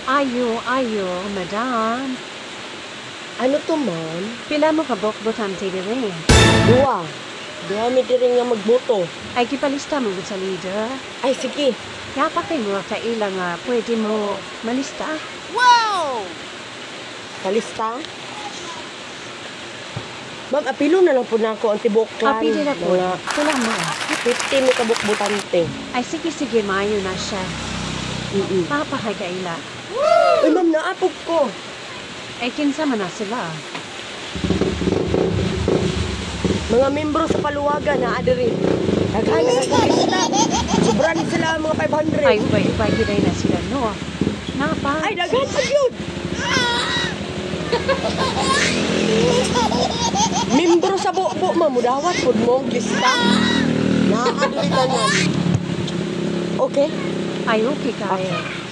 Ayo, madam. Ano to, ma'am? Pila mo ka botante dire? Duha mi diri nga magboto. Ay gipalista mo gud sa leader. Ay, sige. Yapakay mo ka ilang nga pwede mo malista. Kalista? Ma'am, apilo na lang po na ako ang tibok clan. Apili na po. Pila mo. 50 mi kabuk-butante. Ay sige, mayo na siya. Papakay ka ila. Uy, ma'am, naapog ko. Ay kinsa man na sila. Mga membro sa paluwagan na adiri. Daghan na sila. Sobra ni sila mga 500. Ay ubay giday na sila no. Napa? Ay, daghan pa yun. Membro sa buo ma'am, mudawat pud mo lista. Naadiri tanan. Okay? Ay okay kaya.